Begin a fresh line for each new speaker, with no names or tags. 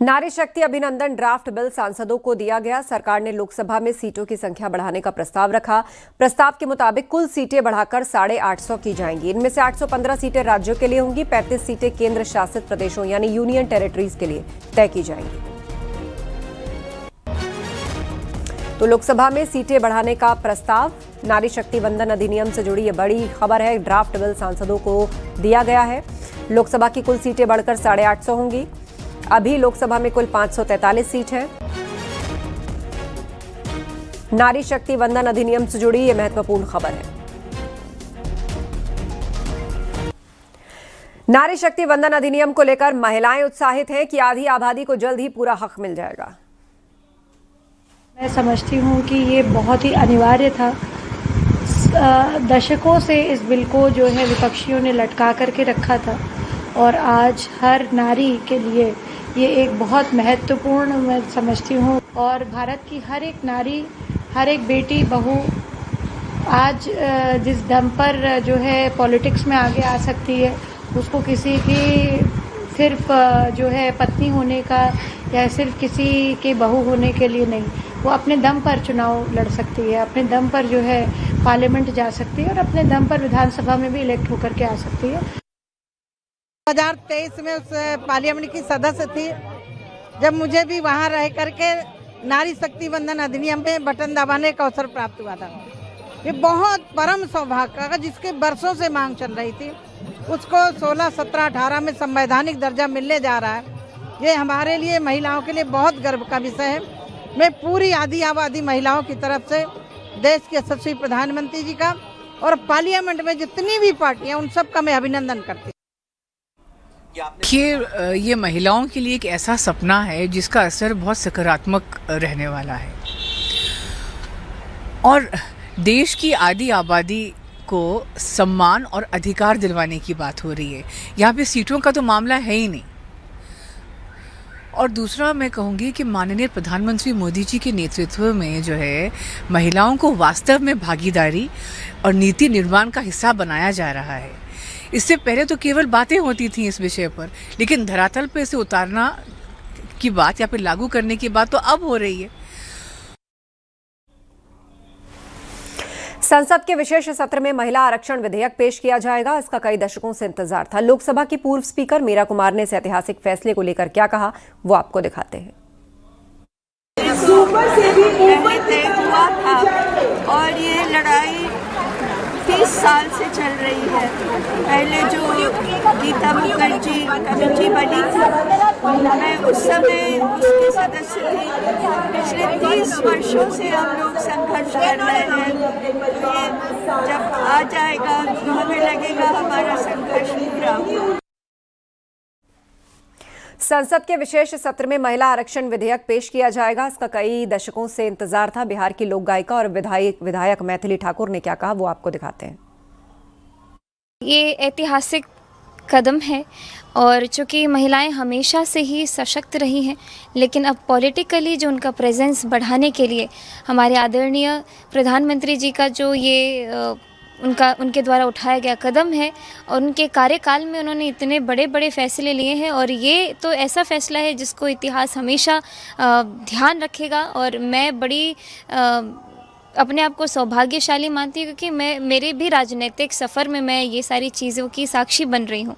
नारी शक्ति अभिनंदन ड्राफ्ट बिल सांसदों को दिया गया। सरकार ने लोकसभा में सीटों की संख्या बढ़ाने का प्रस्ताव रखा। प्रस्ताव के मुताबिक कुल सीटें बढ़ाकर 850 की जाएंगी। इनमें से 815 सीटें राज्यों के लिए होंगी, 35 सीटें केंद्र शासित प्रदेशों यानी यूनियन टेरिटरीज के लिए तय की जाएंगी। तो लोकसभा में सीटें बढ़ाने का प्रस्ताव, नारी शक्ति वंदन अधिनियम से जुड़ी ये बड़ी खबर है। ड्राफ्ट बिल सांसदों को दिया गया है। लोकसभा की कुल सीटें बढ़कर 850 होंगी। अभी लोकसभा में कुल 543 सीट है। नारी शक्ति वंदन अधिनियम से जुड़ी यह महत्वपूर्ण खबर है। नारी शक्ति वंदन अधिनियम को लेकर महिलाएं उत्साहित हैं कि आधी आबादी को जल्द ही पूरा हक मिल जाएगा।
मैं समझती हूँ कि ये बहुत ही अनिवार्य था। दशकों से इस बिल को जो है विपक्षियों ने लटका करके रखा था और आज हर नारी के लिए ये एक बहुत महत्वपूर्ण मैं समझती हूँ। और भारत की हर एक नारी, हर एक बेटी बहू आज जिस दम पर जो है पॉलिटिक्स में आगे आ सकती है, उसको किसी की सिर्फ जो है पत्नी होने का या सिर्फ किसी के बहू होने के लिए नहीं, वो अपने दम पर चुनाव लड़ सकती है, अपने दम पर जो है पार्लियामेंट जा सकती है और अपने दम पर विधानसभा में भी इलेक्ट होकर के आ सकती है।
2023 में उस पार्लियामेंट की सदस्य थी, जब मुझे भी वहां रह करके नारी शक्ति वंदन अधिनियम में बटन दबाने का अवसर प्राप्त हुआ था। ये बहुत परम सौभाग्य का, जिसके बरसों से मांग चल रही थी, उसको 16, 17, 18 में संवैधानिक दर्जा मिलने जा रहा है। ये हमारे लिए, महिलाओं के लिए बहुत गर्व का विषय है। मैं पूरी आधी आबादी महिलाओं की तरफ से देश के यशस्वी प्रधानमंत्री जी का और पार्लियामेंट में जितनी भी पार्टियां, उन सब का मैं अभिनंदन करती हूँ।
देखिए, ये महिलाओं के लिए एक ऐसा सपना है जिसका असर बहुत सकारात्मक रहने वाला है और देश की आधी आबादी को सम्मान और अधिकार दिलवाने की बात हो रही है। यहाँ पे सीटों का तो मामला है ही नहीं। और दूसरा मैं कहूँगी कि माननीय प्रधानमंत्री मोदी जी के नेतृत्व में जो है महिलाओं को वास्तव में भागीदारी और नीति निर्माण का हिस्सा बनाया जा रहा है। इससे पहले तो केवल बातें होती थी इस विषय पर, लेकिन धरातल पर इसे उतारना की बात या फिर लागू करने की बात तो अब हो रही है।
संसद के विशेष सत्र में महिला आरक्षण विधेयक पेश किया जाएगा। इसका कई दशकों से इंतजार था। लोकसभा की पूर्व स्पीकर मीरा कुमार ने इस ऐतिहासिक फैसले को लेकर क्या कहा, वो आपको दिखाते हैं।
ऊपर से भी ऊपर तय हुआ था और ये लड़ाई 30 साल से चल रही है। पहले जो गीता मुखर्जी कमेटी बनी थी, मैं उस समय उसके सदस्य थी। पिछले 30 वर्षों से हम लोग संघर्ष कर रहे हैं। ये जब आ जाएगा तो हमें लगेगा हमारा संघर्ष पूरा हुआ।
संसद के विशेष सत्र में महिला आरक्षण विधेयक पेश किया जाएगा। इसका कई दशकों से इंतजार था। बिहार की लोक गायिका और विधायक मैथिली ठाकुर ने क्या कहा, वो आपको दिखाते हैं।
ये ऐतिहासिक कदम है और चूँकि महिलाएं हमेशा से ही सशक्त रही हैं, लेकिन अब पॉलिटिकली जो उनका प्रेजेंस बढ़ाने के लिए हमारे आदरणीय प्रधानमंत्री जी का जो ये उनके द्वारा उठाया गया कदम है और उनके कार्यकाल में उन्होंने इतने बड़े बड़े फैसले लिए हैं और ये तो ऐसा फैसला है जिसको इतिहास हमेशा ध्यान रखेगा। और मैं बड़ी अपने आप को सौभाग्यशाली मानती हूँ क्योंकि मेरे भी राजनीतिक सफ़र में मैं ये सारी चीज़ों की साक्षी बन रही हूँ।